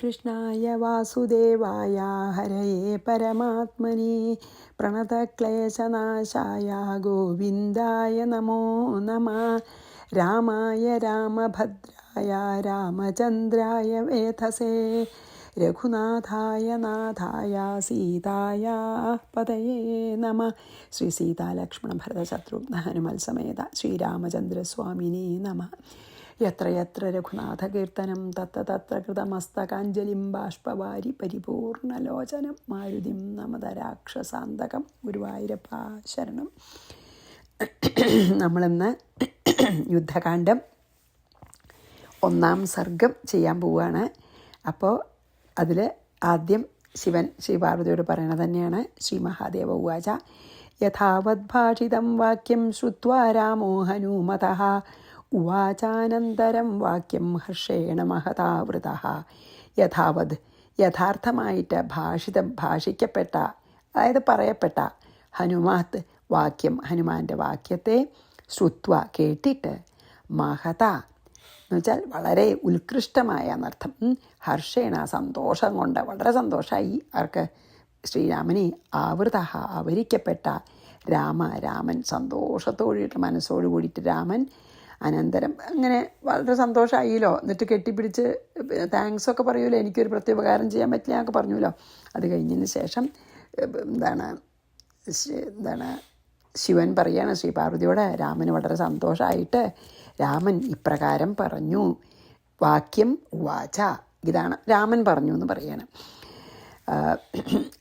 കൃഷ്ണായ വാസുദേവായ ഹരയേ പരമാത്മനെ പ്രണതക്ലേശനാശായ ഗോവിന്ദായ നമോ നമഃ. രാമായ രാമഭദ്രായ രാമചന്ദ്രായ വേധസേ രഘുനാഥായ നാഥായ സീതായ പതയേ നമഃ. ശ്രീ സീതാലക്ഷ്മണ ഭരത ശത്രുഘ്ന ഹനുമൽ സമേത ശ്രീരാമചന്ദ്രസ്വാമിനേ നമഃ. യത്ര യത്ര രഘുനാഥകീർത്തനം തത്ര തത്ര കൃതമസ്തകാഞ്ജലിം ബാഷ്പവാരി പരിപൂർണലോചനം മാരുതിം നമത രാക്ഷസാന്തകം. ഗുരുവായൂരപ്പ ശരണം. നമ്മളിന്ന് യുദ്ധകാന്ഡം 1-ാം സർഗം ചെയ്യാൻ പോവുകയാണ്. അപ്പോൾ അതിൽ ആദ്യം ശിവൻ ശ്രീപാർവതിയോട് പറയണത് തന്നെയാണ്. ശ്രീ മഹാദേവ ഉവാച യഥാവത് ഭാഷിതം വാക്യം ശ്രുത്വാ രാമോ ഹനൂമതഃ ഉവാചാനന്തരം വാക്യം ഹർഷേണ മഹതാവൃതഃ. യഥാവത് യഥാർത്ഥമായിട്ട് ഭാഷിക്കപ്പെട്ട, അതായത് പറയപ്പെട്ട, ഹനുമാത് വാക്യം ഹനുമാൻ്റെ വാക്യത്തെ ശ്രുത്വ കേട്ടിട്ട്, മഹത എന്ന് വെച്ചാൽ വളരെ ഉത്കൃഷ്ടമായ എന്നർത്ഥം. ഹർഷേണ സന്തോഷം കൊണ്ട് വളരെ സന്തോഷമായി. ആർക്ക്? ശ്രീരാമനെ. ആവൃത ആവരിക്കപ്പെട്ട രാമൻ സന്തോഷത്തോടിയിട്ട് മനസ്സോട് കൂടിയിട്ട് രാമൻ അനന്തരം അങ്ങനെ വളരെ സന്തോഷമായില്ലോ. എന്നിട്ട് കെട്ടിപ്പിടിച്ച് താങ്ക്സൊക്കെ പറയുമല്ലോ, എനിക്കൊരു പ്രത്യുപകാരം ചെയ്യാൻ പറ്റില്ല എന്നൊക്കെ പറഞ്ഞല്ലോ. അത് കഴിഞ്ഞതിന് ശേഷം എന്താണ് ശിവൻ പറയുകയാണ് ശ്രീ പാർവതിയോട്. രാമന് വളരെ സന്തോഷമായിട്ട് രാമൻ ഇപ്രകാരം പറഞ്ഞു. വാക്യം ഉവാച, ഇതാണ് രാമൻ പറഞ്ഞു എന്ന് പറയാണ്.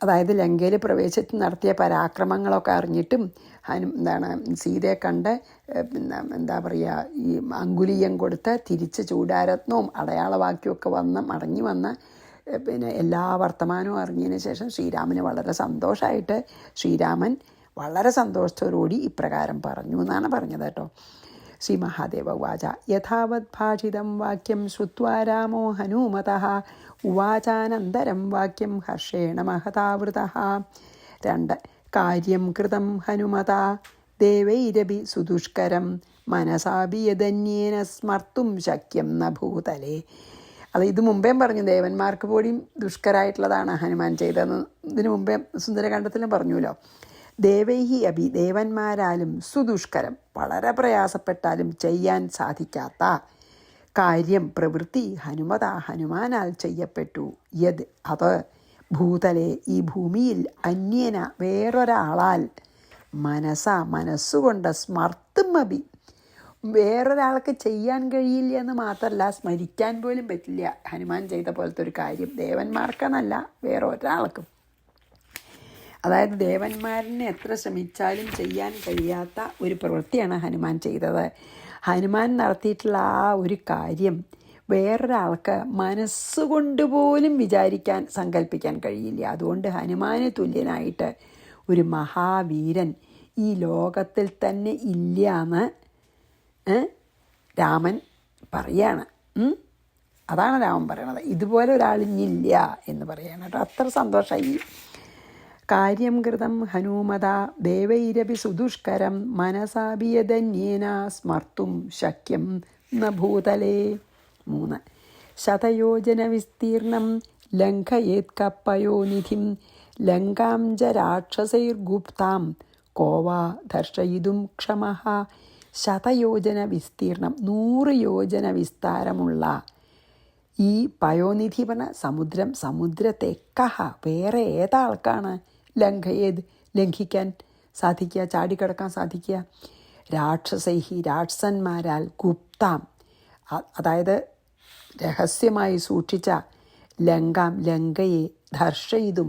അതായത് ലങ്കയിൽ പ്രവേശിച്ച് നടത്തിയ പരാക്രമങ്ങളൊക്കെ അറിഞ്ഞിട്ടും സീതയെ കണ്ട് എന്താ പറയുക, ഈ അങ്കുലീയം കൊടുത്ത് തിരിച്ച് ചൂടാരത്നവും അടയാളവാക്യമൊക്കെ മടങ്ങി വന്ന എല്ലാ വർത്തമാനവും അറിഞ്ഞതിന് ശേഷം ശ്രീരാമന് വളരെ സന്തോഷമായിട്ട് ശ്രീരാമൻ വളരെ സന്തോഷത്തോടുകൂടി ഇപ്രകാരം പറഞ്ഞു എന്നാണ് പറഞ്ഞത് കേട്ടോ. ശ്രീ മഹാദേവ ഉവാച യഥാവത് ഭാഷിതം വാക്യം ശ്രുത്വാ രാമോ ഹനൂമതഃ ഉവാചാനന്തരം വാക്യം ഹർഷേണ മഹതാവൃതഃ. 2. കാര്യം കൃതം ഹനുമതാ ദേവൈരപി സുദുഷ്കരം മനസാപി യദന്യേന സ്മർത്തും ശക്യം ന ഭൂതലേ. അത് ഇത് മുമ്പേ പറഞ്ഞു, ദേവന്മാർക്ക് പോലും ദുഷ്കരായിട്ടുള്ളതാണ് ഹനുമാൻ ചെയ്തതെന്ന് ഇതിനു മുമ്പേ സുന്ദരകാണ്ഡത്തിലും പറഞ്ഞുല്ലോ. ദേവൈഹി അഭി ദേവന്മാരാലും സുദുഷ്കരം വളരെ പ്രയാസപ്പെട്ടാലും ചെയ്യാൻ സാധിക്കാത്ത കാര്യം പ്രവൃത്തി ഹനുമാനാൽ ചെയ്യപ്പെട്ടു. യത് അത് ഭൂതലെ ഈ ഭൂമിയിൽ അന്യേന വേറൊരാളാൽ മനസ്സുകൊണ്ട് സ്മർത്തും അഭി വേറൊരാൾക്ക് ചെയ്യാൻ കഴിയില്ല എന്ന് മാത്രമല്ല, സ്മരിക്കാൻ പോലും പറ്റില്ല ഹനുമാൻ ചെയ്ത പോലത്തെ ഒരു കാര്യം. ദേവന്മാർക്കെന്നല്ല, വേറെ ഒരാൾക്കും. അതായത് ദേവന്മാരിനെ എത്ര ശ്രമിച്ചാലും ചെയ്യാൻ കഴിയാത്ത ഒരു പ്രവൃത്തിയാണ് ഹനുമാൻ ചെയ്തത്. ഹനുമാൻ നടത്തിയിട്ടുള്ള ആ ഒരു കാര്യം വേറൊരാൾക്ക് മനസ്സുകൊണ്ട് പോലും സങ്കല്പിക്കാൻ കഴിയില്ല. അതുകൊണ്ട് ഹനുമാന് തുല്യനായിട്ട് ഒരു മഹാവീരൻ ഈ ലോകത്തിൽ തന്നെ ഇല്ല എന്ന് രാമൻ പറയാണ്. അതാണ് രാമൻ പറയണത്. ഇതുപോലെ ഒരാളിഞ്ഞില്ല എന്ന് പറയാണ് കേട്ടോ. അത്ര സന്തോഷമായി. കാര്യം കൃതം ഹനുമത ദേവൈരപി സുദുഷ്കരം മനസാഭിയതന്യേന സ്മർത്തും ശക്യം ന ഭൂതലേ. 3. ശതയോജന വിസ്തീർണം ലംഘയേത് കപ്പയോനിധിം ലങ്കാം ച രാക്ഷസൈർഗുപ്താം കോവാ ദർശയിതും ക്ഷമഃ. ശതയോജന വിസ്തീർണം 100 യോജന വിസ്താരമുള്ള ഈ പയോനിധി പറഞ്ഞ സമുദ്രത്തെ കഹ വേറെ ഏതാൾക്കാണ് ലംഘിക്കാൻ സാധിക്കുക, ചാടിക്കടക്കാൻ സാധിക്കുക? രാക്ഷസൈഹി രാക്ഷസന്മാരാൽ ഗുപ്താം, അതായത് രഹസ്യമായി സൂക്ഷിച്ച ലങ്കയെ ദർശയിതും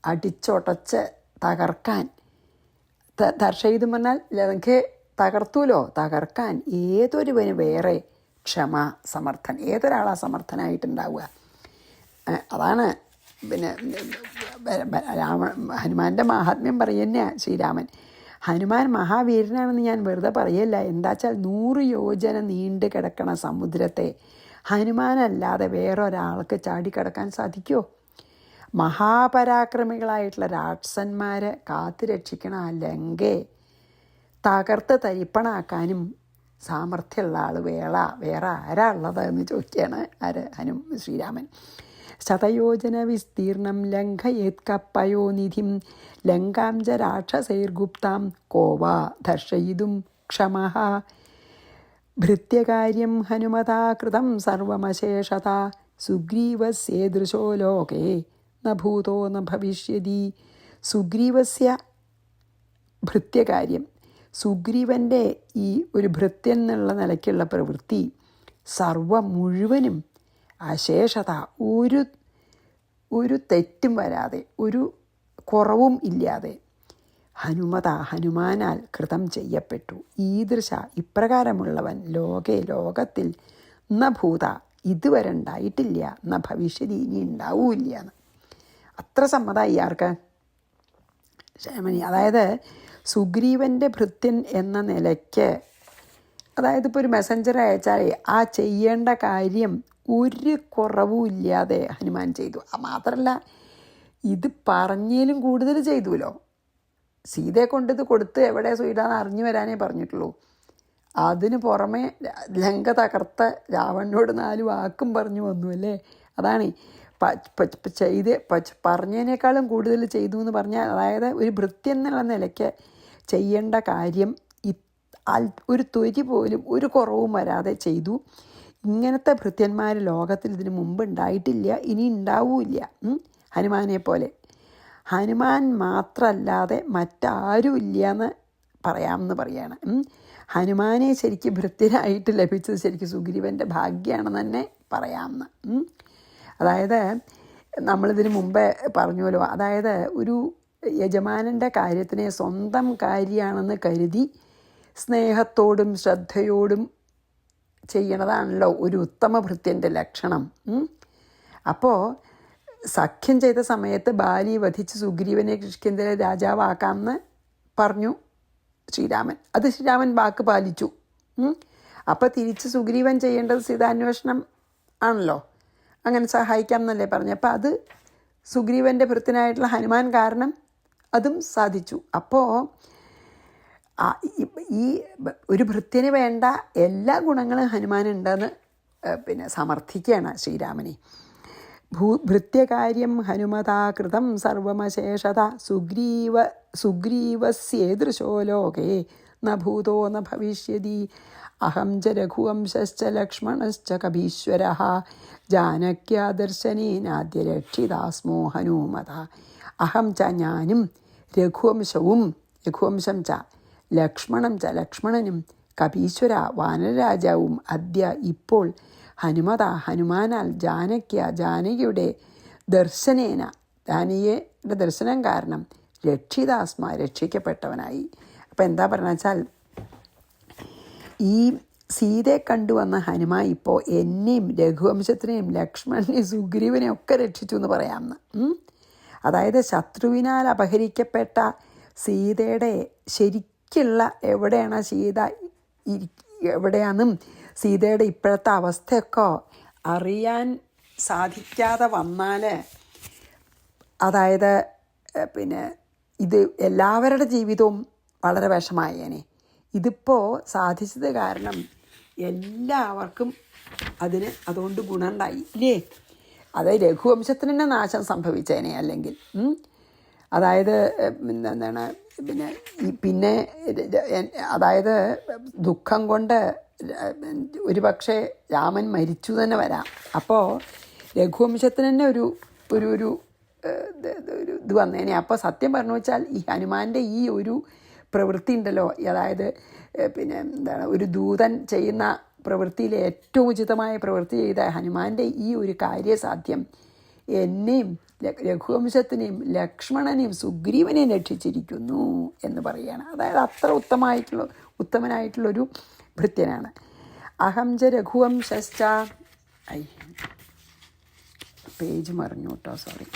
അടിച്ചൊടച്ച് തകർക്കാൻ. ദർശയിതും പറഞ്ഞാൽ ലങ്കയെ തകർക്കാൻ ഏതൊരുവന് വേറെ സമർത്ഥൻ, ഏതൊരാളാ സമർത്ഥനായിട്ടുണ്ടാവുക? അതാണ് പിന്നെ ഹനുമാൻ്റെ മഹാത്മ്യം പറയുന്ന ശ്രീരാമൻ. ഹനുമാൻ മഹാവീരനാണെന്ന് ഞാൻ വെറുതെ പറയല്ല. എന്താ വെച്ചാൽ 100 യോജന നീണ്ടു കിടക്കണ സമുദ്രത്തെ ഹനുമാനല്ലാതെ വേറൊരാൾക്ക് ചാടിക്കിടക്കാൻ സാധിക്കുമോ? മഹാപരാക്രമികളായിട്ടുള്ള രാക്ഷസന്മാരെ കാത്തു രക്ഷിക്കണ ആ ലങ്കയെ തകർത്ത് തരിപ്പണാക്കാനും സാമർഥ്യമുള്ള ആൾ വേറെ ആരാ ഉള്ളത് എന്ന് ചോദിക്കുകയാണ് ശ്രീരാമൻ. ശതയോജന വിസ്തീർണം ലംഘയേത്കപ്പയോനിധിം ലങ്കാം ച രാക്ഷസൈർഗുപ്താം കോവാ ദർശയിതും ക്ഷമഃ. ഭൃത്യകാര്യം ഹനുമതാ കൃതം സർവമശേഷതാ സുഗ്രീവസ്യേദൃശോ ലോകേ ന ഭൂതോ ന ഭവിഷ്യതി. സുഗ്രീവസ്യ ഭൃത്യകാര്യം, സുഗ്രീവൻ്റെ ഈ ഒരു ഭൃത്യൻ എന്നുള്ള നിലയ്ക്കുള്ള പ്രവൃത്തി മുഴുവനും അശേഷത, ഒരു തെറ്റും വരാതെ, ഒരു കുറവും ഇല്ലാതെ ഹനുമാനാൽ കൃതം ചെയ്യപ്പെട്ടു. ഈദൃശ ഇപ്രകാരമുള്ളവൻ ലോകത്തിൽ ന ഭൂത ഇതുവരെ ഉണ്ടായിട്ടില്ല, ന ഭവിഷ്യതി ഇനി ഉണ്ടാവില്ല എന്ന്. അത്ര സമ്മതമായി ആർക്ക്? ക്ഷേമനി. അതായത് സുഗ്രീവൻ്റെ ഭൃത്യൻ എന്ന നിലയ്ക്ക്, അതായത് ഇപ്പോൾ ഒരു മെസ്സഞ്ചർ അയച്ചാൽ ആ ചെയ്യേണ്ട കാര്യം ഒരു കുറവും ഇല്ലാതെ ഹനുമാൻ ചെയ്തു. മാത്രമല്ല ഇത് പറഞ്ഞതിലും കൂടുതൽ ചെയ്തുല്ലോ. സീതയെ കൊണ്ടിത് കൊടുത്ത് എവിടെ സീതാന്ന് അറിഞ്ഞു വരാനേ പറഞ്ഞിട്ടുള്ളൂ. അതിന് പുറമെ ലങ്ക തകർത്ത രാവണനോട് 4 വാക്കും പറഞ്ഞു വന്നു അല്ലേ. അതാണ് പറഞ്ഞതിനേക്കാളും കൂടുതൽ ചെയ്തു എന്ന് പറഞ്ഞാൽ, അതായത് ഒരു ഭൃത്യൻ എന്നുള്ള നിലയ്ക്ക് ചെയ്യേണ്ട കാര്യം ഒരു തൊരി പോലും ഒരു കുറവും വരാതെ ചെയ്തു. ഇങ്ങനത്തെ ഭൃത്യന്മാർ ലോകത്തിൽ ഇതിനു മുമ്പ് ഉണ്ടായിട്ടില്ല, ഇനി ഉണ്ടാവില്ല ഹനുമാനെ പോലെ. ഹനുമാൻ മാത്രമല്ലാതെ മറ്റാരും ഇല്ല എന്ന് പറയാമെന്ന് പറയാണ്. ഹനുമാനെ ശരിക്കും ഭൃത്യനായിട്ട് ലഭിച്ചത് ശരിക്കും സുഗ്രീവൻ്റെ ഭാഗ്യമാണെന്ന് തന്നെ പറയാമെന്ന്. അതായത് നമ്മളിതിന് മുമ്പേ പറഞ്ഞുവല്ലോ, അതായത് ഒരു യജമാനൻ്റെ കാര്യത്തിനെ സ്വന്തം കാര്യമാണെന്ന് കരുതി സ്നേഹത്തോടും ശ്രദ്ധയോടും ചെയ്യണതാണല്ലോ ഒരു ഉത്തമ ഭൃത്യൻ്റെ ലക്ഷണം. അപ്പോൾ സഖ്യം ചെയ്ത സമയത്ത് ബാലി വധിച്ച് സുഗ്രീവനെ കിഷ്കിന്ധയിലെ രാജാവാക്കാമെന്ന് പറഞ്ഞു ശ്രീരാമൻ. അത് ശ്രീരാമൻ വാക്ക് പാലിച്ചു. അപ്പോൾ തിരിച്ച് സുഗ്രീവൻ ചെയ്യേണ്ടത് സീതാന്വേഷണം ആണല്ലോ, അങ്ങനെ സഹായിക്കാം എന്നല്ലേ പറഞ്ഞു. അപ്പോൾ അത് സുഗ്രീവൻ്റെ ഭൃത്യനായിട്ടുള്ള ഹനുമാൻ കാരണം അതും സാധിച്ചു. അപ്പോൾ ഈ ഒരു ഭൃത്യന് വേണ്ട എല്ലാ ഗുണങ്ങളും ഹനുമാനുണ്ടെന്ന് സമർത്ഥിക്കുകയാണ് ശ്രീരാമനെ. ഭൃത്യകാര്യം ഹനുമതാ കൃതം സർവമശേഷത സുഗ്രീവസ്യേദൃശോ ലോകേ ന ഭൂതോ ന ഭവിഷ്യതി. അഹം ച രഘുവംശശ്ച ലക്ഷ്മണശ്ച കപീശ്വരഃ ജാനക്യാദർശനേനാദ്യ രക്ഷിതാസ്മോ ഹനുമത. അഹം ച ഞാനും രഘുവംശം ച ലക്ഷ്മണനും കപീശ്വര വാനരരാജാവും അദ്യ ഇപ്പോൾ ഹനുമാനാൽ ജാനകിയുടെ ദർശനേന ജാനകിയുടെ ദർശനം കാരണം രക്ഷിക്കപ്പെട്ടവനായി. അപ്പം എന്താ പറഞ്ഞ വെച്ചാൽ, ഈ സീതയെ കണ്ടുവന്ന ഹനുമാൻ ഇപ്പോൾ എന്നെയും രഘുവംശത്തിനെയും ലക്ഷ്മണനെയും സുഗ്രീവനെയും ഒക്കെ രക്ഷിച്ചു എന്ന് പറയാമെന്ന്. അതായത് ശത്രുവിനാൽ അപഹരിക്കപ്പെട്ട സീതയുടെ ശരിക്കുള്ള എവിടെയാണ് സീത എവിടെയാണെന്നും സീതയുടെ ഇപ്പോഴത്തെ അവസ്ഥയൊക്കെ അറിയാൻ സാധിക്കാതെ വന്നാൽ, അതായത് ഇത് എല്ലാവരുടെ ജീവിതവും വളരെ വിഷമായേനെ. ഇതിപ്പോൾ സാധിച്ചത് കാരണം എല്ലാവർക്കും അതുകൊണ്ട് ഗുണമുണ്ടായി ഇല്ലേ. അതായത് രഘുവംശത്തിന് തന്നെ നാശം സംഭവിച്ചേനെ അല്ലെങ്കിൽ. അതായത് അതായത് ദുഃഖം കൊണ്ട് ഒരു പക്ഷേ രാമൻ മരിച്ചു തന്നെ വരാം. അപ്പോൾ രഘുവംശത്തിന് തന്നെ ഒരു ഇത് വന്നേനെ. അപ്പോൾ സത്യം പറഞ്ഞു വെച്ചാൽ ഈ ഹനുമാൻ്റെ ഈ ഒരു പ്രവൃത്തി ഉണ്ടല്ലോ, അതായത് ഒരു ദൂതൻ ചെയ്യുന്ന പ്രവൃത്തിയിൽ ഏറ്റവും ഉചിതമായ പ്രവൃത്തി ചെയ്ത ഹനുമാൻ്റെ ഈ ഒരു കാര്യസാധ്യം എന്നെയും രഘുവംശത്തിനെയും ലക്ഷ്മണനെയും സുഗ്രീവനെയും രക്ഷിച്ചിരിക്കുന്നു എന്ന് പറയുകയാണ്. അതായത് അത്ര ഉത്തമനായിട്ടുള്ളൊരു ഭൃത്യനാണ്. അഹം ച രഘുവംശശ്ച പേജ് മറിഞ്ഞു കേട്ടോ, സോറി.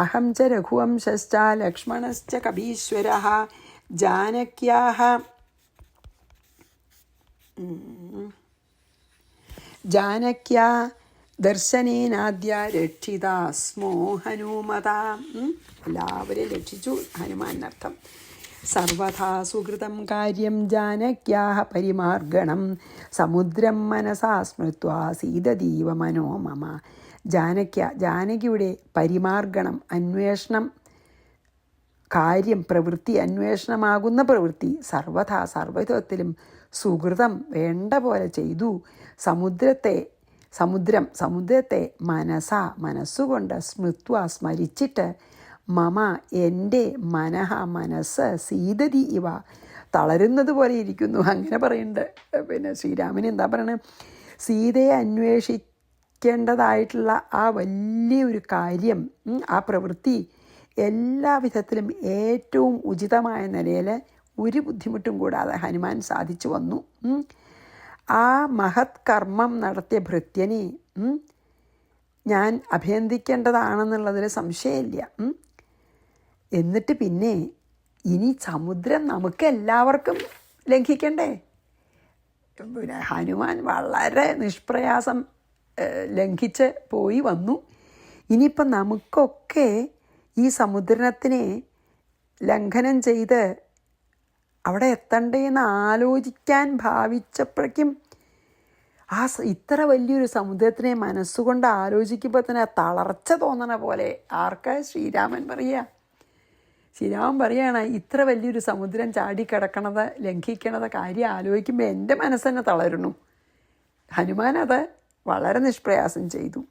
അഹം ച രഘുവംശശ്ച ലക്ഷ്മണശ്ച കപീശ്വരഃ ജാനക്യാഃ ദർശനേനാദ്യ രക്ഷിതാ സ്മോ ഹനുമത. എല്ലാവരെയും രക്ഷിച്ചു ഹനുമാൻ എന്നർത്ഥം. സർവഥാ സുഹൃതം കാര്യം ജാനക്യാഃ പരിമാർഗണം സമുദ്രം മനസാ സ്മൃത്വാ സീതതീവ മനോ മമ ജാനകിയുടെ പരിമാർഗണം, അന്വേഷണം, കാര്യം, പ്രവൃത്തി, അന്വേഷണമാകുന്ന പ്രവൃത്തി സർവ്വവിധത്തിലും സുഹൃതം വേണ്ട പോലെ ചെയ്തു. സമുദ്രത്തെ മനസ്സുകൊണ്ട് സ്മരിച്ചിട്ട് മമ എൻ്റെ മനസ്സ് സീതതി ഇവ തളരുന്നത് പോലെ ഇരിക്കുന്നു. അങ്ങനെ പറയുന്നുണ്ട്. പിന്നെ ശ്രീരാമന് എന്താ പറയണത്, സീതയെ അന്വേഷിക്കേണ്ടതായിട്ടുള്ള ആ വലിയൊരു കാര്യം, ആ പ്രവൃത്തി എല്ലാ വിധത്തിലും ഏറ്റവും ഉചിതമായ നിലയിൽ ഒരു ബുദ്ധിമുട്ടും കൂടാതെ ഹനുമാൻ സാധിച്ചു വന്നു. ആ മഹത് കർമ്മം നടത്തിയ ഭൃത്യനെ ഞാൻ അഭിനന്ദിക്കേണ്ടതാണെന്നുള്ളതിൽ സംശയമില്ല. എന്നിട്ട് പിന്നെ ഇനി സമുദ്രം നമുക്ക് എല്ലാവർക്കും ലംഘിക്കണ്ടേ? പിന്നെ ഹനുമാൻ വളരെ നിഷ്പ്രയാസം ലംഘിച്ച് പോയി വന്നു. ഇനിയിപ്പം നമുക്കൊക്കെ ഈ സമുദ്രത്തിനെ ലംഘനം ചെയ്ത് അവിടെ എത്തണ്ടേന്ന് ആലോചിക്കാൻ ഭാവിച്ചപ്പോഴേക്കും ഇത്ര വലിയൊരു സമുദ്രത്തിനെ മനസ്സുകൊണ്ട് ആലോചിക്കുമ്പോൾ തന്നെ തളർച്ച തോന്നണ പോലെ ആർക്കാ? ശ്രീരാമൻ പറയാണ് ഇത്ര വലിയൊരു സമുദ്രം ചാടിക്കിടക്കണത്, ലംഘിക്കണത് കാര്യം ആലോചിക്കുമ്പോൾ എൻ്റെ മനസ്സെന്നെ തളരുന്നു. ഹനുമാൻ അത് വളരെ നിഷ്പ്രയാസം ചെയ്തു.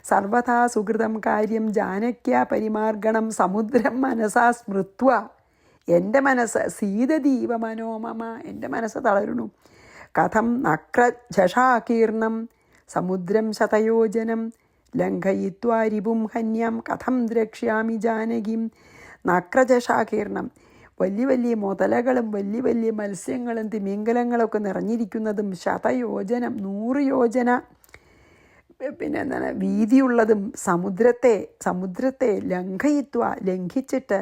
സർവഥാ സുഹൃതം കാര്യം ജാനക്യ പരിമാർഗണം സമുദ്രം മനസാ സ്മൃത്വ. എൻ്റെ മനസ്സ് സീതദീവ മനോമമ, എൻ്റെ മനസ്സ് തളരുന്നു. കഥം നക്രജഷാകീർണം സമുദ്രം ശതയോജനം ലംഘയിത്വാ രിപും ഹന്യാം കഥം ദ്രക്ഷ്യാമി ജാനകിം. നക്രജഷാകീർണം, വലിയ വലിയ മുതലകളും വലിയ വലിയ മത്സ്യങ്ങളും തിമിംഗലങ്ങളൊക്കെ നിറഞ്ഞിരിക്കുന്നതും, ശതയോജനം 100 യോജന പിന്നെ എന്താണ് വീതിയുള്ളതും സമുദ്രത്തെ ലംഘിച്ചിട്ട്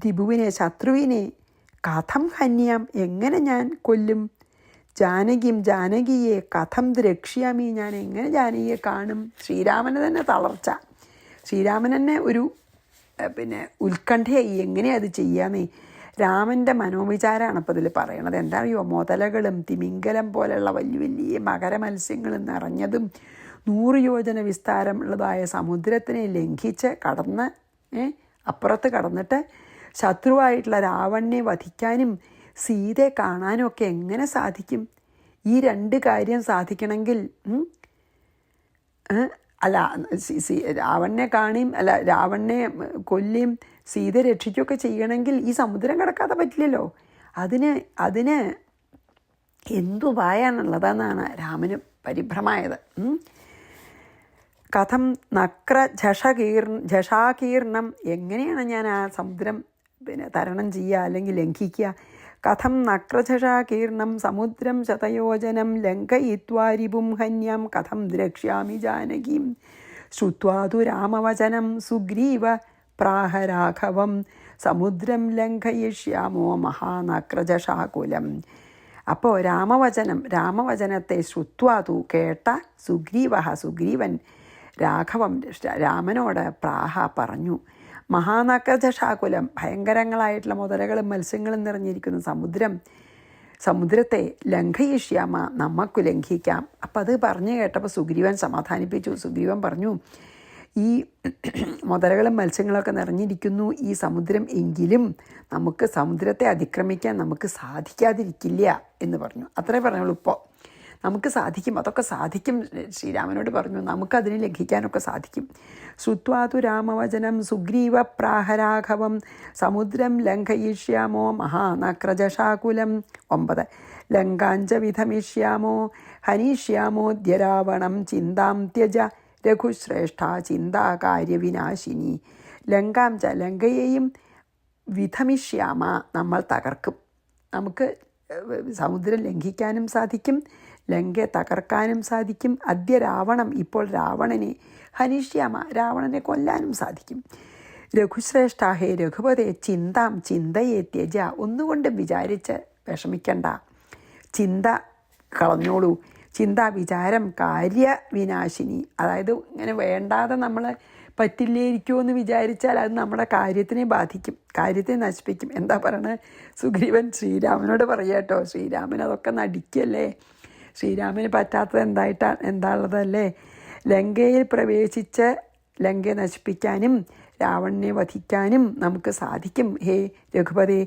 രിപുവിനെ ശത്രുവിനെ കഥം ഹന്യാം എങ്ങനെ ഞാൻ കൊല്ലും, ജാനകിയെ കഥം ദ്രക്ഷ്യാമി ഞാൻ എങ്ങനെ ജാനകിയെ കാണും. ശ്രീരാമന് തന്നെ തളർച്ച, ശ്രീരാമൻ തന്നെ ഒരു പിന്നെ ഉത്കണ്ഠയായി എങ്ങനെയാണ് അത് ചെയ്യാന്നേ. രാമൻ്റെ മനോവിചാരമാണ് അപ്പോൾ ഇതിൽ പറയണത്. എന്താ അറിയോ, മുതലകളും തിമിംഗലം പോലെയുള്ള വലിയ വലിയ മകരമത്സ്യങ്ങളും നിറഞ്ഞതും 100 യോജന വിസ്താരമുള്ളതായ സമുദ്രത്തിനെ ലംഘിച്ച് അപ്പുറത്ത് കടന്നിട്ട് ശത്രുവായിട്ടുള്ള രാവണനെ വധിക്കാനും സീതയെ കാണാനും ഒക്കെ എങ്ങനെ സാധിക്കും? ഈ 2 കാര്യം സാധിക്കണമെങ്കിൽ രാവണനെ കൊല്ലിയും സീത രക്ഷിക്കുകയൊക്കെ ചെയ്യണമെങ്കിൽ ഈ സമുദ്രം കടക്കാതെ പറ്റില്ലല്ലോ. അതിന് എന്തുപായാണുള്ളതെന്നാണ് രാമന് പരിഭ്രമായത്. കഥം ജഷാകീർണം എങ്ങനെയാണ് ഞാൻ ആ സമുദ്രം തരണം ചെയ്യുക അല്ലെങ്കിൽ ലംഘിക്കുക. കഥം നക്രജഷാകീർണം സമുദ്രം ശതയോജനം ലംഘയിത്വാ രിപും ഹന്യാം കഥം ദ്രക്ഷ്യാമി ജാനകീം. ശ്രുത്വാതു രാമവചനം സുഗ്രീവ പ്രാഹരാഘവം സമുദ്രം ലംഘയിഷ്യാമോ മഹാനക്രജഷാകുലം. അപ്പോൾ രാമവചനത്തെ ശ്രുത്വാതു കേട്ട സുഗ്രീവൻ രാമനോട് പറഞ്ഞു, മഹാനക്രജഷാകുലം ഭയങ്കരങ്ങളായിട്ടുള്ള മുതലകളും മത്സ്യങ്ങളും നിറഞ്ഞിരിക്കുന്ന സമുദ്രത്തെ ലംഘയിഷ്യാമ നമുക്കു ലംഘിക്കാം. അപ്പം അത് പറഞ്ഞു കേട്ടപ്പോൾ സുഗ്രീവൻ സമാധാനിപ്പിച്ചു. സുഗ്രീവൻ പറഞ്ഞു, ഈ മുതലകളും മത്സ്യങ്ങളൊക്കെ നിറഞ്ഞിരിക്കുന്നു ഈ സമുദ്രം, എങ്കിലും നമുക്ക് സമുദ്രത്തെ അതിക്രമിക്കാൻ നമുക്ക് സാധിക്കാതിരിക്കില്ല എന്ന് പറഞ്ഞു. അത്രേ പറഞ്ഞുള്ളൂ. ഇപ്പോൾ നമുക്ക് സാധിക്കും, അതൊക്കെ സാധിക്കും. ശ്രീരാമനോട് പറഞ്ഞു നമുക്കതിനെ ലംഘിക്കാനൊക്കെ സാധിക്കും. ശ്രുത്വാതു രാമവചനം സുഗ്രീവ പ്രാഹരാഘവം സമുദ്രം ലംഘയിഷ്യാമോ മഹാനക്രജഷാകുലം. 9 ലങ്കാഞ്ച വിധമിഷ്യാമോ ഹനിഷ്യാമോദ്യ രാവണം ചിന്താം ത്യജ രഘുശ്രേഷ്ഠ ചിന്താകാര്യവിനാശിനി. ലങ്കയെയും വിധമിഷ്യാമ നമ്മൾ തകർക്കും. നമുക്ക് സമുദ്രം ലംഘിക്കാനും സാധിക്കും, ലങ്കയെ തകർക്കാനും സാധിക്കും. അദ്യ രാവണം, ഇപ്പോൾ രാവണനെ, ഹനിഷ്യാമ രാവണനെ കൊല്ലാനും സാധിക്കും. രഘുശ്രേഷ്ഠ, ഹേ രഘുപതേ, ചിന്തയെ ത്യജ, ഒന്നുകൊണ്ടും വിചാരിച്ച് വിഷമിക്കണ്ട, ചിന്ത കളഞ്ഞോളൂ. വിചാരം കാര്യവിനാശിനി, അതായത് ഇങ്ങനെ വേണ്ടാതെ നമ്മൾ പറ്റില്ലേരിക്കുമോ എന്ന് വിചാരിച്ചാൽ അത് നമ്മുടെ കാര്യത്തിനെ ബാധിക്കും, കാര്യത്തെ നശിപ്പിക്കും. എന്താ പറയണത് സുഗ്രീവൻ ശ്രീരാമനോട് പറയാട്ടോ. ശ്രീരാമൻ അതൊക്കെ നടിക്കല്ലേ, ശ്രീരാമന് പറ്റാത്തത് എന്താ ഉള്ളതല്ലേ. ലങ്കയിൽ പ്രവേശിച്ച് ലങ്കയെ നശിപ്പിക്കാനും രാവണനെ വധിക്കാനും നമുക്ക് സാധിക്കും. ഹേ രഘുപതേ,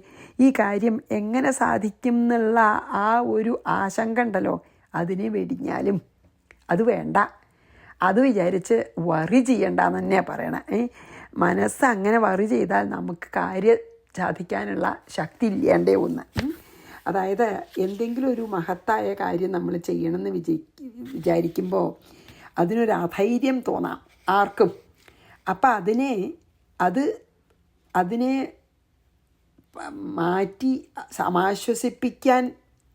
ഈ കാര്യം എങ്ങനെ സാധിക്കും എന്നുള്ള ആ ഒരു ആശങ്ക ഉണ്ടല്ലോ, അതിനെ വെടിഞ്ഞാലും അത് വേണ്ട. അത് വിചാരിച്ച് വറി ചെയ്യണ്ടെന്ന് തന്നെയാണ് പറയണേ. മനസ്സ് അങ്ങനെ വറി ചെയ്താൽ നമുക്ക് കാര്യം സാധിക്കാനുള്ള ശക്തി ഇല്ലാണ്ടേ ഒന്ന്. അതായത് എന്തെങ്കിലും ഒരു മഹത്തായ കാര്യം നമ്മൾ ചെയ്യണമെന്ന് വിചാരിക്കുമ്പോൾ അതിനൊരു അധൈര്യം തോന്നാം ആർക്കും. അപ്പം അതിനെ മാറ്റി സമാശ്വസിപ്പിക്കാൻ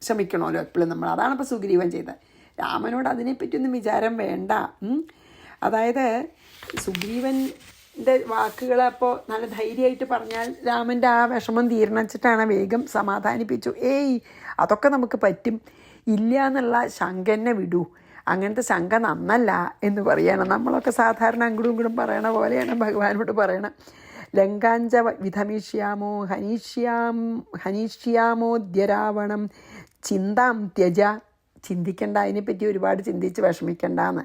ശ്രമിക്കണമല്ലോ എപ്പോഴും നമ്മൾ. അതാണ് ഇപ്പോൾ സുഗ്രീവൻ ചെയ്തത്. രാമനോട് അതിനെപ്പറ്റിയൊന്നും വിചാരം വേണ്ട. അതായത് സുഗ്രീവൻ്റെ വാക്കുകളപ്പോൾ നല്ല ധൈര്യമായിട്ട് പറഞ്ഞാൽ രാമൻ്റെ ആ വിഷമം തീർന്നിച്ചിട്ടാണ് വേഗം സമാധാനിപ്പിച്ചു. അതൊക്കെ നമുക്ക് പറ്റും, ഇല്ല എന്നുള്ള ശങ്കനെ വിടൂ, അങ്ങനത്തെ ശങ്ക നന്നല്ല എന്ന് പറയണം. നമ്മളൊക്കെ സാധാരണ അങ്ങോട്ടും ഇങ്ങോട്ടും പറയണ പോലെയാണ് ഭഗവാനോട് പറയണം. ലങ്കാഞ്ച വിധമിഷ്യാമോ ഹനിഷ്യാമോദ്യരാവണം ചിന്താം ത്യജ. ചിന്തിക്കേണ്ട, അതിനെപ്പറ്റി ഒരുപാട് ചിന്തിച്ച് വിഷമിക്കേണ്ടെന്ന്.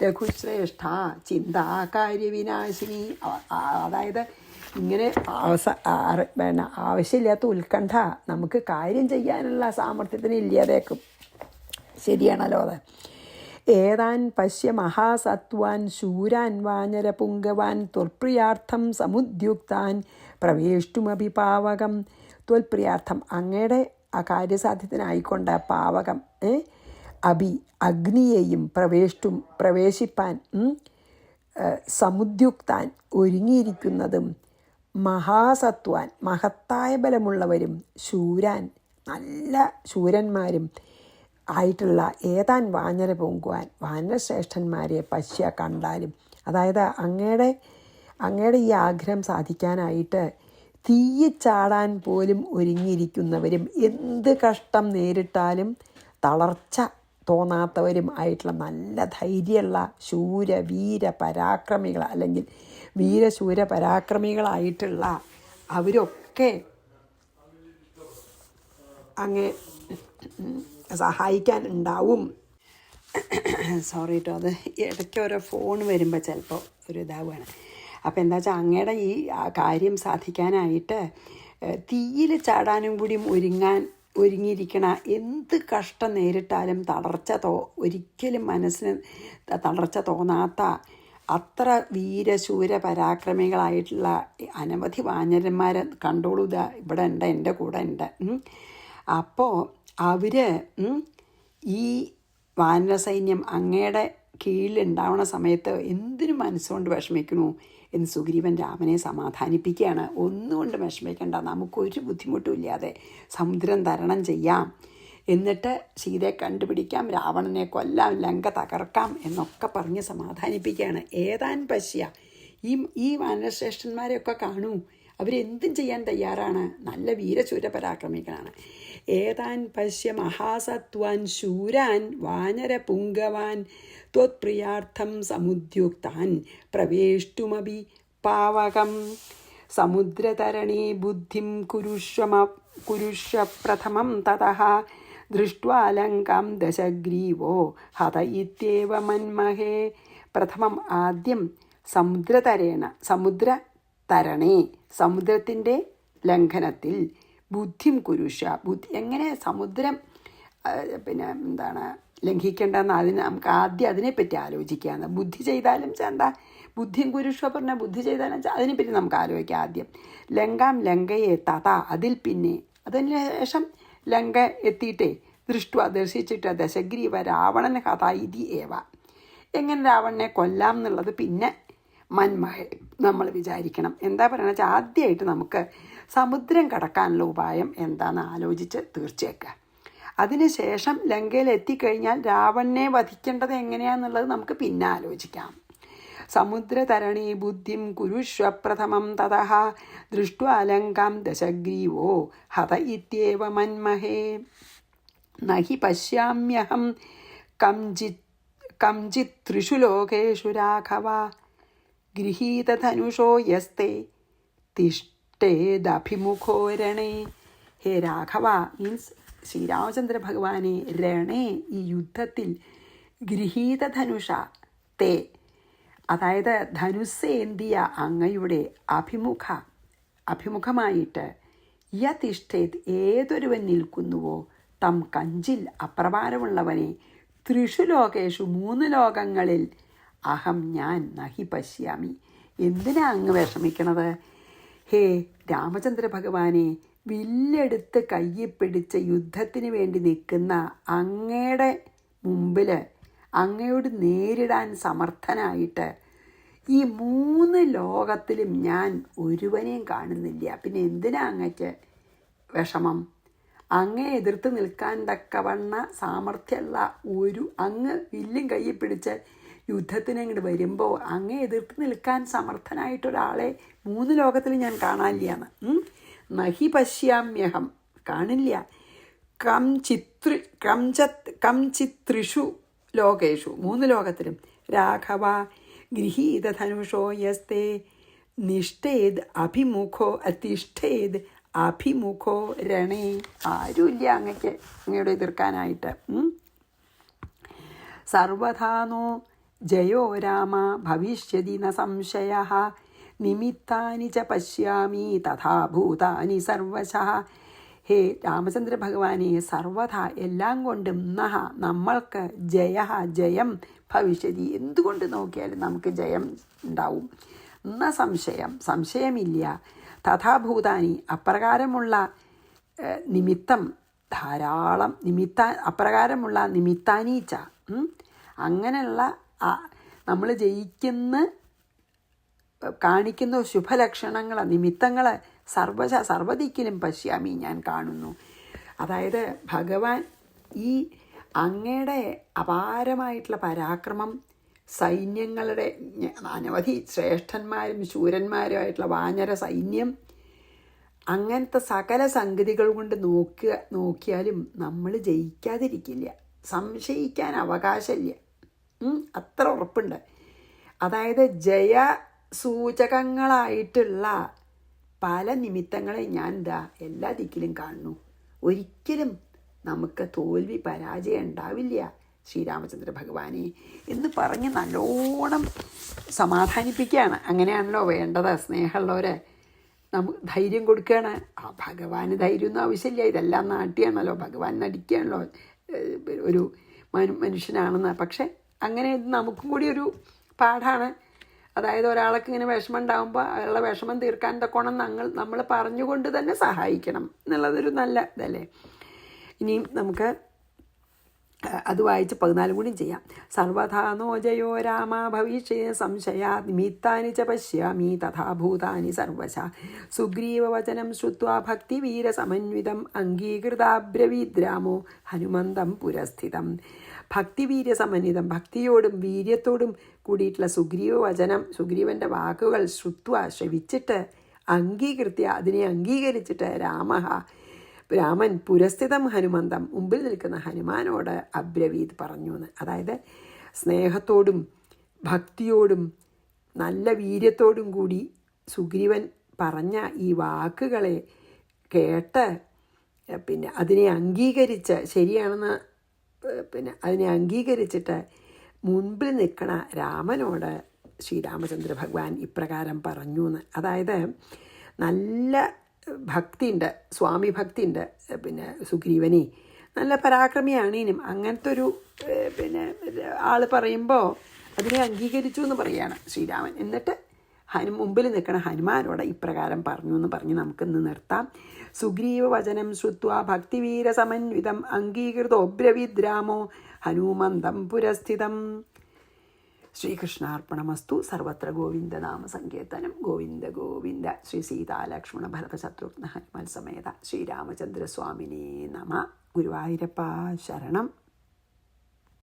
രഘുശ്രേഷ്ഠ ചിന്താകാര്യവിനാശിനി. അതായത് ഇങ്ങനെ ആവശ്യമില്ലാത്ത ഉത്കണ്ഠ നമുക്ക് കാര്യം ചെയ്യാനുള്ള സാമർഥ്യത്തിന് ഇല്ലാതേക്കും. ശരിയാണല്ലോ അത്. ഏതാൻ പശ്യ മഹാസത്വാൻ ശൂരാൻ വാനരപുങ്കവാൻ ത്വൽപ്രിയാർത്ഥം സമുദ്യുക്താൻ പ്രവേഷ്ടുമഭി പാവകം. ത്വൽപ്രിയാർത്ഥം അങ്ങയുടെ ആ കാര്യസാധ്യത്തിനായിക്കൊണ്ട് പാവകം അഭി അഗ്നിയെയും പ്രവേശിപ്പാൻ സമുദ്യുക്താൻ ഒരുങ്ങിയിരിക്കുന്നതും മഹാസത്വാൻ മഹത്തായ ബലമുള്ളവരും ശൂരാൻ നല്ല ശൂരന്മാരും ആയിട്ടുള്ള ഏതാൻ വാനര പൊങ്കുവാൻ വാനരശ്രേഷ്ഠന്മാരെ പശ്യ കണ്ടാലും. അതായത് അങ്ങയുടെ ഈ ആഗ്രഹം സാധിക്കാനായിട്ട് തീയിച്ചാടാൻ പോലും ഒരുങ്ങിയിരിക്കുന്നവരും എന്ത് കഷ്ടം നേരിട്ടാലും തളർച്ച തോന്നാത്തവരും ആയിട്ടുള്ള നല്ല ധൈര്യമുള്ള ശൂരവീര പരാക്രമികൾ അല്ലെങ്കിൽ വീരശൂര പരാക്രമികളായിട്ടുള്ള അവരൊക്കെ അങ്ങ് സഹായിക്കാൻ ഉണ്ടാവും. സോറി കേട്ടോ, അത് ഇടയ്ക്ക് ഓരോ ഫോൺ വരുമ്പോൾ ചിലപ്പോൾ ഒരു ഇതാവുകയാണ്. അപ്പോൾ എന്താ വെച്ചാൽ അങ്ങയുടെ ഈ കാര്യം സാധിക്കാനായിട്ട് തീയിൽ ചാടാനും കൂടി ഒരുങ്ങിയിരിക്കണ എന്ത് കഷ്ടം നേരിട്ടാലും ഒരിക്കലും മനസ്സിന് തളർച്ച തോന്നാത്ത അത്ര വീരശൂര പരാക്രമികളായിട്ടുള്ള അനവധി വാനരന്മാരെ കണ്ടോളൂ. ഇവിടെ ഉണ്ട്, എൻ്റെ കൂടെ ഉണ്ട്. അപ്പോൾ അവർ ഈ വാനരസൈന്യം അങ്ങയുടെ കീഴിലുണ്ടാവുന്ന സമയത്ത് എന്തിനു മനസ്സുകൊണ്ട് വിഷമിക്കണു എന്ന് സുഗ്രീവൻ രാമനെ സമാധാനിപ്പിക്കുകയാണ്. ഒന്നുകൊണ്ട് വിഷമിക്കേണ്ട, നമുക്കൊരു ബുദ്ധിമുട്ടും ഇല്ലാതെ സമുദ്രം തരണം ചെയ്യാം, എന്നിട്ട് സീതയെ കണ്ടുപിടിക്കാം, രാവണനെ കൊല്ലാം, ലങ്ക തകർക്കാം എന്നൊക്കെ പറഞ്ഞ് സമാധാനിപ്പിക്കുകയാണ്. ഏതാൻ പശ്യ, ഈ വാനരശ്രേഷ്ഠന്മാരെയൊക്കെ കാണൂ, അവരെന്തും ചെയ്യാൻ തയ്യാറാണ്, നല്ല വീരശൂര പരാക്രമികളാണ്. ഏതാൻ പശ്യ മഹാസത്വാൻ ശൂരാൻ വാനര പുങ്കവാൻ ത്വത്പ്രിയാർത്ഥം സമുദ്യുക്താൻ പ്രവേഷ്ടുമഭി പാവകം. സമുദ്രതരണേ ബുദ്ധിം കുരുഷ്വ പ്രഥമം തതഃ ദൃഷ്ട്വാ ലങ്കാം ദശഗ്രീവോ ഹത ഇത്യേവ മന്മഹേ. പ്രഥമം ആദ്യം സമുദ്രതരണേ സമുദ്രത്തിൻ്റെ ലംഘനത്തിൽ ബുദ്ധിം കുരുഷ എങ്ങനെ സമുദ്രം ലംഘിക്കേണ്ടതെന്ന് നമുക്ക് ആദ്യം അതിനെപ്പറ്റി ആലോചിക്കാമെന്ന്. ബുദ്ധി ചെയ്താലും എന്താ ബുദ്ധിയും കുരുഷ പറഞ്ഞാൽ ബുദ്ധി ചെയ്താലും അതിനെപ്പറ്റി നമുക്ക് ആലോചിക്കാം ആദ്യം. ലങ്കയെ അതിൽ പിന്നെ അതിന് ശേഷം ലങ്ക എത്തിയിട്ടേ ദർശിച്ചിട്ട് ദശഗ്രീവ രാവണൻ ഹത ഇതി ഏവ, എങ്ങനെ രാവണനെ കൊല്ലാം എന്നുള്ളത് പിന്നെ മന്മഹ നമ്മൾ വിചാരിക്കണം. എന്താ പറയുക വെച്ചാൽ ആദ്യമായിട്ട് നമുക്ക് സമുദ്രം കടക്കാനുള്ള ഉപായം എന്താണെന്ന് ആലോചിച്ച് തീർച്ചയാക്കുക. അതിനുശേഷം ലങ്കയിൽ എത്തിക്കഴിഞ്ഞാൽ രാവണനെ വധിക്കേണ്ടത് എങ്ങനെയാണെന്നുള്ളത് നമുക്ക് പിന്നെ ആലോചിക്കാം. സമുദ്രതരണീ ബുദ്ധിം കുരുഷ്വ പ്രഥമം തതഃ ദൃഷ്ട്വാ ലങ്കാം ദശഗ്രീവോ ഹത ഇത്യേവ മന്മഹേ. നഹി പശ്യാമ്യഹം കംചിത് ത്രിഷു ലോകേഷു രാഘവ ഗൃഹീതധനുഷോ യസ്തേ തിഷ്ടേദഭിമുഖോരണേ. ഹേ രാഘവ മീൻസ് ശ്രീരാമചന്ദ്ര ഭഗവാനെ രണേ ഈ യുദ്ധത്തിൽ ഗൃഹീതധനുഷ തേ, അതായത് ധനുസ്സേന്തിയ അങ്ങയുടെ അഭിമുഖമായിട്ട് യതിഷ്ഠേത് ഏതൊരുവൻ നിൽക്കുന്നുവോ തം കഞ്ചിൽ അപ്രകാരമുള്ളവനെ ത്രിഷു ലോകേഷു 3 ലോകങ്ങളിൽ അഹം ഞാൻ നഹി പശ്യാമി. എന്തിനാ അങ്ങ് വിഷമിക്കണത്? ഹേ രാമചന്ദ്ര ഭഗവാനെ, വില്ലെടുത്ത് കയ്യിൽ പിടിച്ച് യുദ്ധത്തിന് വേണ്ടി നിൽക്കുന്ന അങ്ങയുടെ മുമ്പിൽ അങ്ങയോട് നേരിടാൻ സമർത്ഥനായിട്ട് ഈ 3 ലോകത്തിലും ഞാൻ ഒരുവനെയും കാണുന്നില്ല. പിന്നെ എന്തിനാ അങ്ങക്ക് വിഷമം? അങ്ങേ എതിർത്ത് നിൽക്കാൻ തക്കവണ്ണ സാമർഥ്യമുള്ള അങ്ങ് വില്ലും കയ്യിൽ പിടിച്ച് യുദ്ധത്തിന് ഇങ്ങോട്ട് വരുമ്പോൾ അങ്ങേ എതിർത്ത് നിൽക്കാൻ സമർത്ഥനായിട്ടൊരാളെ 3 ലോകത്തിൽ ഞാൻ കാണാനില്ലാന്ന്. നഹി പശ്യാമ്യഹം, കാണില്ല. കംചിത്രിഷു ലോകേഷു 3 ലോകത്തിലും രാഘവ ഗൃഹീതധനുഷോ യസ്തേ നിഷ്ഠേത് അഭിമുഖോ അതിഷ്ഠേത് അഭിമുഖോ രണേ. ആരുമില്ല അങ്ങയുടെ എതിർക്കാനായിട്ട്. സർവഥാനോ ജയോ രാമ ഭവിഷ്യതി ന സംശയഃ നിമിത്താനി ച പശ്യാമി തഥാ ഭൂതാനി സർവശഃ. ഹേ രാമചന്ദ്ര ഭഗവാനെ, സർവഥ എല്ലാം കൊണ്ടും നഹ നമ്മൾക്ക് ജയം ഭവിഷ്യതി, എന്തുകൊണ്ട് നോക്കിയാലും നമുക്ക് ജയം ഉണ്ടാവും. ന സംശയമില്ല. തഥാഭൂതാനി അപ്രകാരമുള്ള നിമിത്തം ധാരാളം അപ്രകാരമുള്ള നിമിത്താനീച്ച അങ്ങനെയുള്ള നമ്മൾ കാണിക്കുന്ന ശുഭലക്ഷണങ്ങൾ നിമിത്തങ്ങൾ സർവദിക്കിലും പശ്യാമി ഞാൻ കാണുന്നു. അതായത് ഭഗവാൻ ഈ അങ്ങയുടെ അപാരമായിട്ടുള്ള പരാക്രമം, സൈന്യങ്ങളുടെ അനവധി ശ്രേഷ്ഠന്മാരും ശൂരന്മാരുമായിട്ടുള്ള വാനര സൈന്യം, അങ്ങനത്തെ സകല സംഗതികൾ കൊണ്ട് നോക്കിയാലും നമ്മൾ ജയിക്കാതിരിക്കില്ല. സംശയിക്കാൻ അവകാശമില്ല. അത്ര ഉറപ്പുണ്ട്. അതായത് ജയസൂചകങ്ങളായിട്ടുള്ള പല നിമിത്തങ്ങളെ ഞാൻ എല്ലാ ദിക്കിലും കാണുന്നു. ഒരിക്കലും നമുക്ക് തോൽവി പരാജയം ഉണ്ടാവില്ല ശ്രീരാമചന്ദ്ര ഭഗവാനെ എന്ന് പറഞ്ഞ് നല്ലോണം സമാധാനിപ്പിക്കുകയാണ്. അങ്ങനെയാണല്ലോ വേണ്ടത്. സ്നേഹമുള്ളവരെ നമുക്ക് ധൈര്യം കൊടുക്കുകയാണ്. ഭഗവാന് ധൈര്യമൊന്നും ആവശ്യമില്ല. ഇതെല്ലാം നാട്യാണല്ലോ, ഭഗവാൻ നടിക്കുകയാണല്ലോ ഒരു മനുഷ്യനാണെന്ന്. പക്ഷെ അങ്ങനെ നമുക്കും കൂടി ഒരു പാഠമാണ്. അതായത് ഒരാൾക്ക് ഇങ്ങനെ വിഷമം ഉണ്ടാകുമ്പോൾ അയാളുടെ വിഷമം തീർക്കാൻ തക്കോണം നമ്മൾ പറഞ്ഞുകൊണ്ട് തന്നെ സഹായിക്കണം എന്നുള്ളതൊരു നല്ല ഇതല്ലേ. ഇനിയും നമുക്ക് അത് വായിച്ച് 14 കൂടിയും ചെയ്യാം. സർവഥാനോ ജയോ രാമ ഭവിഷ്യ സംശയാ നിമിത്താനി ച പശ്യാമി തഥാ ഭൂതാനി സർവശ. സുഗ്രീവവചനം ശ്രുത്വാ ഭക്തിവീരസമന്വിതം അംഗീകൃതാബ്രവീദ് രാമോ ഹനുമന്തം പുരസ്ഥിതം. ഭക്തിവീര്യസമന്വിതം, ഭക്തിയോടും വീര്യത്തോടും കൂടിയിട്ടുള്ള സുഗ്രീവൻ്റെ വാക്കുകൾ ശ്രവിച്ചിട്ട് അംഗീകൃത്യ അതിനെ അംഗീകരിച്ചിട്ട് രാമൻ പുരസ്ഥിതം ഹനുമന്തം മുമ്പിൽ നിൽക്കുന്ന ഹനുമാനോട് അബ്രവീത് പറഞ്ഞു എന്ന്. അതായത് സ്നേഹത്തോടും ഭക്തിയോടും നല്ല വീര്യത്തോടും കൂടി സുഗ്രീവൻ പറഞ്ഞ ഈ വാക്കുകളെ കേട്ട് അതിനെ അംഗീകരിച്ച് ശരിയാണെന്ന് അതിനെ അംഗീകരിച്ചിട്ട് മുൻപിൽ നിൽക്കണ രാമനോട് ശ്രീരാമചന്ദ്ര ഭഗവാൻ ഇപ്രകാരം പറഞ്ഞു എന്ന്. അതായത് നല്ല ഭക്തിയുണ്ട്, സ്വാമി ഭക്തിയുണ്ട് സുഗ്രീവനെ, നല്ല പരാക്രമിയാണേനും അങ്ങനത്തെ ഒരു ആൾ പറയുമ്പോൾ അതിനെ അംഗീകരിച്ചു എന്ന് പറയുകയാണ് ശ്രീരാമൻ. എന്നിട്ട് മുമ്പിൽ നിൽക്കണ ഹനുമാനോട് ഇപ്രകാരം പറഞ്ഞു എന്ന് പറഞ്ഞ് നമുക്കിന്ന് നിർത്താം. സുഗ്രീവ വചനം ശ്രുത്വാ ഭക്തിവീരസമന്വിതം അംഗീകൃതോബ്രവീദ് രാമോ ഹനുമന്തം പുരസ്ഥിതം. ശ്രീകൃഷ്ണാർപ്പണമസ്തു. സർവത്ര ഗോവിന്ദനാമ സങ്കീർത്തനം. ഗോവിന്ദ ഗോവിന്ദ. ശ്രീ സീതാലക്ഷ്മണ ഭരത ശത്രുഘ്ന ഹനുമാൻ സമേത ശ്രീരാമചന്ദ്രസ്വാമിനേ നമ. ഗുരുവായൂരപ്പ ശരണം.